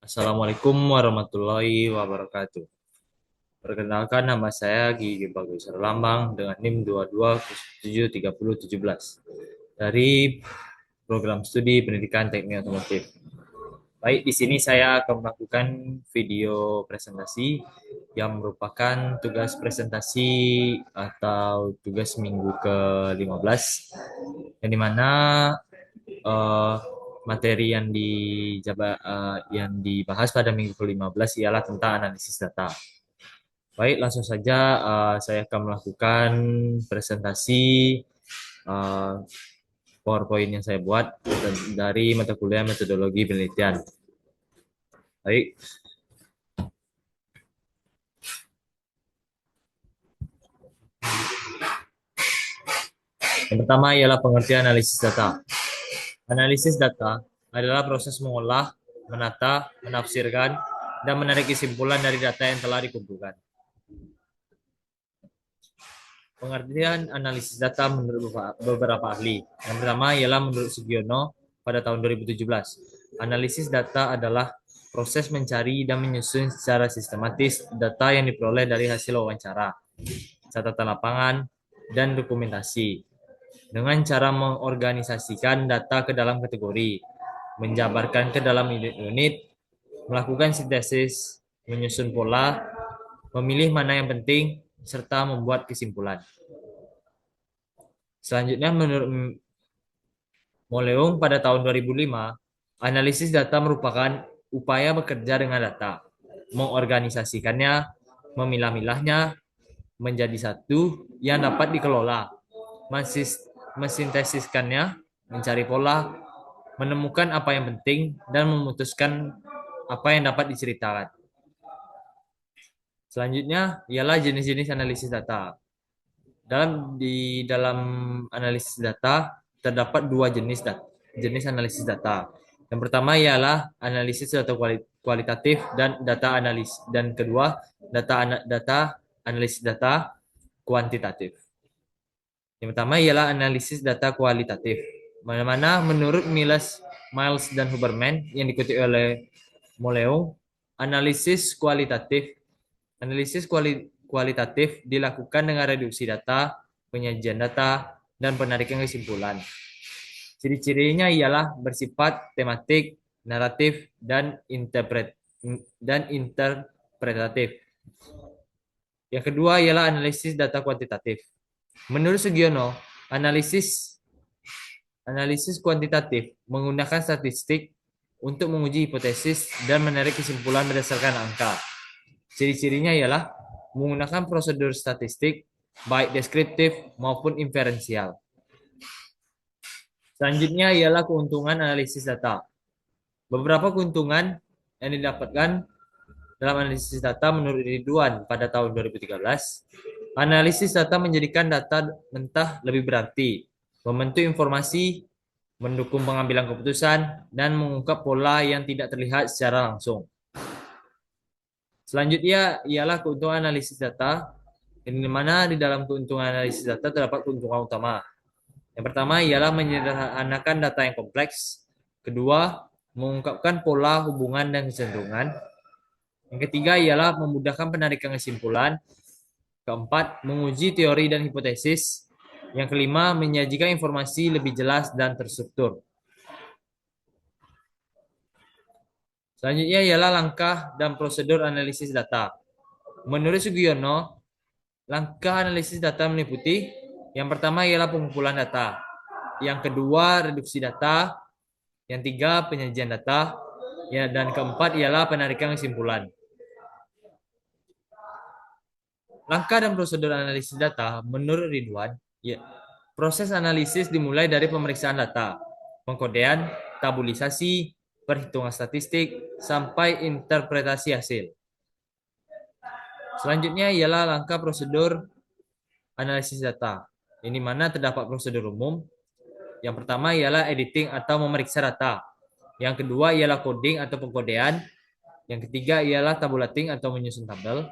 Assalamualaikum warahmatullahi wabarakatuh. Perkenalkan nama saya Gigi Bagus Lambang dengan NIM 22073017 dari program studi Pendidikan Teknik Otomotif. Baik, di sini saya akan melakukan video presentasi yang merupakan tugas presentasi atau tugas minggu ke-15 yang dimana eh, materi yang dibahas pada minggu ke-15 ialah tentang analisis data. Baik, langsung saja saya akan melakukan presentasi eh, PowerPoint yang saya buat dari mata kuliah metodologi penelitian. Baik, yang pertama ialah pengertian analisis data. Analisis data adalah proses mengolah, menata, menafsirkan, dan menarik kesimpulan dari data yang telah dikumpulkan. Pengertian analisis data menurut beberapa ahli. Yang pertama ialah menurut Sugiono pada tahun 2017. Analisis data adalah proses mencari dan menyusun secara sistematis data yang diperoleh dari hasil wawancara, catatan lapangan, dan dokumentasi. Dengan cara mengorganisasikan data ke dalam kategori, menjabarkan ke dalam unit-unit, melakukan sintesis, menyusun pola, memilih mana yang penting, serta membuat kesimpulan. Selanjutnya, menurut Moleung pada tahun 2005, analisis data merupakan upaya bekerja dengan data, mengorganisasikannya, memilah-milahnya menjadi satu yang dapat dikelola, mensintesiskannya, mencari pola, menemukan apa yang penting, dan memutuskan apa yang dapat diceritakan. Selanjutnya ialah jenis-jenis analisis data. Di dalam analisis data terdapat dua jenis analisis data. Yang pertama ialah analisis data kualitatif dan data analis dan kedua data analisis data kuantitatif. Yang pertama ialah analisis data kualitatif. Mana-mana menurut Miles dan Huberman yang dikutip oleh Moleung, analisis kualitatif dilakukan dengan reduksi data, penyajian data, dan penarikan kesimpulan. Ciri-cirinya ialah bersifat tematik, naratif, dan interpretatif. Yang kedua ialah analisis data kuantitatif. Menurut Sugiono, analisis analisis kuantitatif menggunakan statistik untuk menguji hipotesis dan menarik kesimpulan berdasarkan angka. Ciri-cirinya ialah menggunakan prosedur statistik, baik deskriptif maupun inferensial. Selanjutnya ialah keuntungan analisis data. Beberapa keuntungan yang didapatkan dalam analisis data menurut Ridwan pada tahun 2013, analisis data menjadikan data mentah lebih berarti, membentuk informasi, mendukung pengambilan keputusan, dan mengungkap pola yang tidak terlihat secara langsung. Selanjutnya ialah keuntungan analisis data, di mana di dalam keuntungan analisis data terdapat keuntungan utama. Yang pertama ialah menyederhanakan data yang kompleks. Kedua, mengungkapkan pola hubungan dan kecenderungan. Yang ketiga ialah memudahkan penarikan kesimpulan. Keempat, menguji teori dan hipotesis. Yang kelima, menyajikan informasi lebih jelas dan terstruktur. Selanjutnya ialah langkah dan prosedur analisis data. Menurut Sugiono, langkah analisis data meliputi yang pertama ialah pengumpulan data, yang kedua reduksi data, yang tiga penyajian data, ya, dan keempat ialah penarikan kesimpulan. Langkah dan prosedur analisis data menurut Ridwan, ya, proses analisis dimulai dari pemeriksaan data, pengkodean, tabulisasi, perhitungan statistik, sampai interpretasi hasil. Selanjutnya ialah langkah prosedur analisis data. Ini mana terdapat prosedur umum. Yang pertama ialah editing atau memeriksa data. Yang kedua ialah coding atau pengkodean. Yang ketiga ialah tabulating atau menyusun tabel.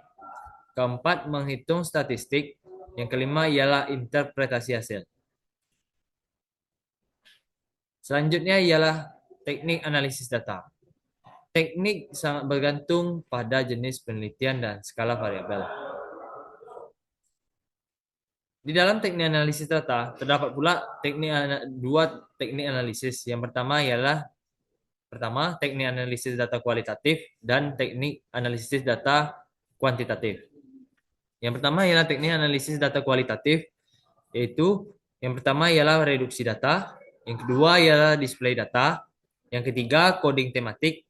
Keempat, menghitung statistik. Yang kelima ialah interpretasi hasil. Selanjutnya ialah teknik analisis data. teknik sangat bergantung pada jenis penelitian dan skala variabel. Di dalam teknik analisis data, terdapat pula dua teknik analisis. Yang pertama teknik analisis data kualitatif dan teknik analisis data kuantitatif. Yang pertama ialah teknik analisis data kualitatif, yaitu yang pertama ialah reduksi data, yang kedua ialah display data, yang ketiga coding tematik,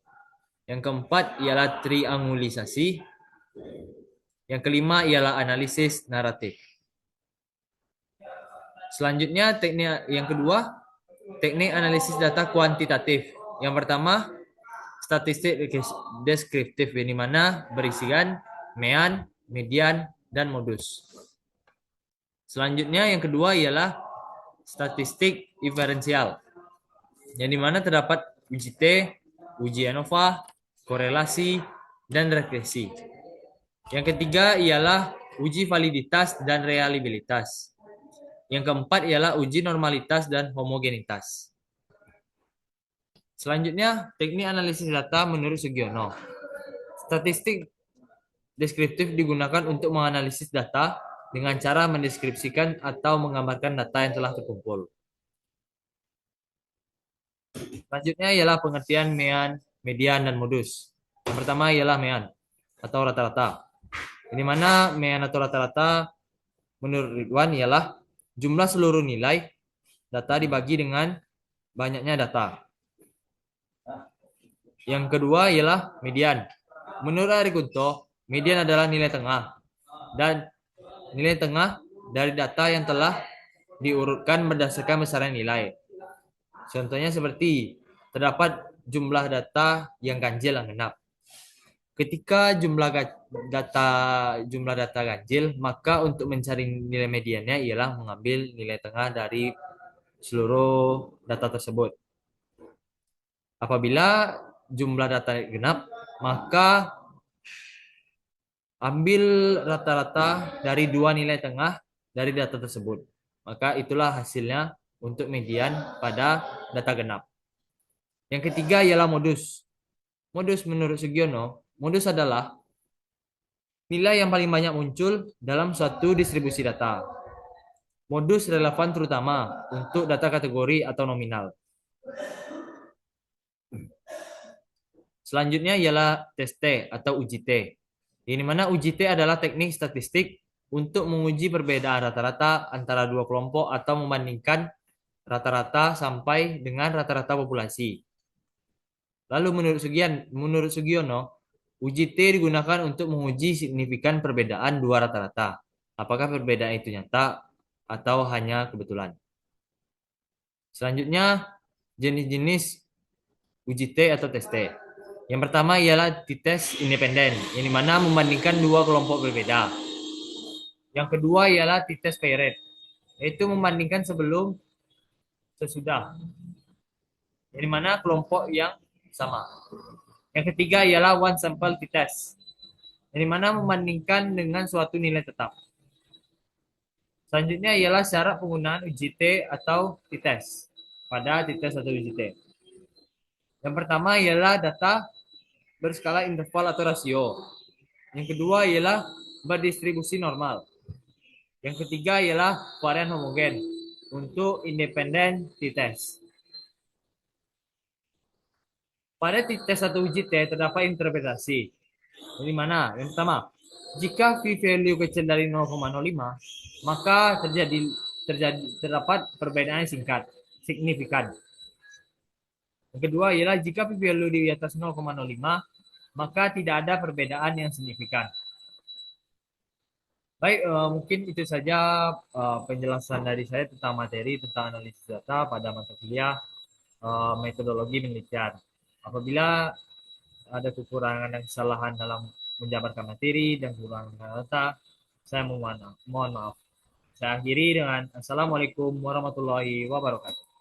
yang keempat ialah triangulisasi, yang kelima ialah analisis naratif. Selanjutnya teknik yang kedua, teknik analisis data kuantitatif. Yang pertama, statistik deskriptif, yang dimana berisikan mean, median, dan modus. Selanjutnya yang kedua ialah statistik inferensial, yang dimana terdapat uji T, uji ANOVA, korelasi, dan regresi. Yang ketiga ialah uji validitas dan reliabilitas. Yang keempat ialah uji normalitas dan homogenitas. Selanjutnya, teknik analisis data menurut Sugiono. Statistik deskriptif digunakan untuk menganalisis data dengan cara mendeskripsikan atau menggambarkan data yang telah terkumpul. Selanjutnya ialah pengertian mean, median, dan modus. Yang pertama ialah mean atau rata-rata. Di mana mean atau rata-rata menurut Ridwan ialah jumlah seluruh nilai data dibagi dengan banyaknya data. Yang kedua ialah median. Menurut Arikunto, median adalah nilai tengah. Dan nilai tengah dari data yang telah diurutkan berdasarkan besaran nilai. Contohnya seperti terdapat jumlah data yang ganjil dan genap. Ketika jumlah data ganjil, maka untuk mencari nilai mediannya ialah mengambil nilai tengah dari seluruh data tersebut. Apabila jumlah data genap, maka ambil rata-rata dari dua nilai tengah dari data tersebut. Maka itulah hasilnya untuk median pada data genap. Yang ketiga ialah modus. Modus menurut Sugiono, modus adalah nilai yang paling banyak muncul dalam suatu distribusi data. Modus relevan terutama untuk data kategori atau nominal. Selanjutnya ialah tes T atau uji T. Di mana uji T adalah teknik statistik untuk menguji perbedaan rata-rata antara dua kelompok atau membandingkan rata-rata sampai dengan rata-rata populasi. Lalu menurut Sugiono, uji T digunakan untuk menguji signifikan perbedaan dua rata-rata. Apakah perbedaan itu nyata atau hanya kebetulan? Selanjutnya, jenis-jenis uji T atau tes T. Yang pertama ialah t-test independen, yang dimana membandingkan dua kelompok berbeda. Yang kedua ialah t-test paired, yaitu membandingkan sebelum sesudah, yang dimana kelompok yang sama. Yang ketiga ialah one sample t-test, yang dimana membandingkan dengan suatu nilai tetap. Selanjutnya ialah syarat penggunaan uji T atau t-test pada t-test atau uji T. Yang pertama ialah data berskala interval atau rasio. Yang kedua ialah berdistribusi normal. Yang ketiga ialah varian homogen untuk independen t-test. Pada t-test atau uji T terdapat interpretasi. Dari mana? Yang pertama, jika p-value kecil dari 0,05, maka terdapat perbedaan yang signifikan. Yang kedua ialah jika p-value di atas 0,05, maka tidak ada perbedaan yang signifikan. Baik, mungkin itu saja penjelasan dari saya tentang materi tentang analisis data pada mata kuliah metodologi penelitian. Apabila ada kekurangan dan kesalahan dalam menjabarkan materi dan kekurangan data, saya mohon maaf. Saya akhiri dengan Assalamualaikum warahmatullahi wabarakatuh.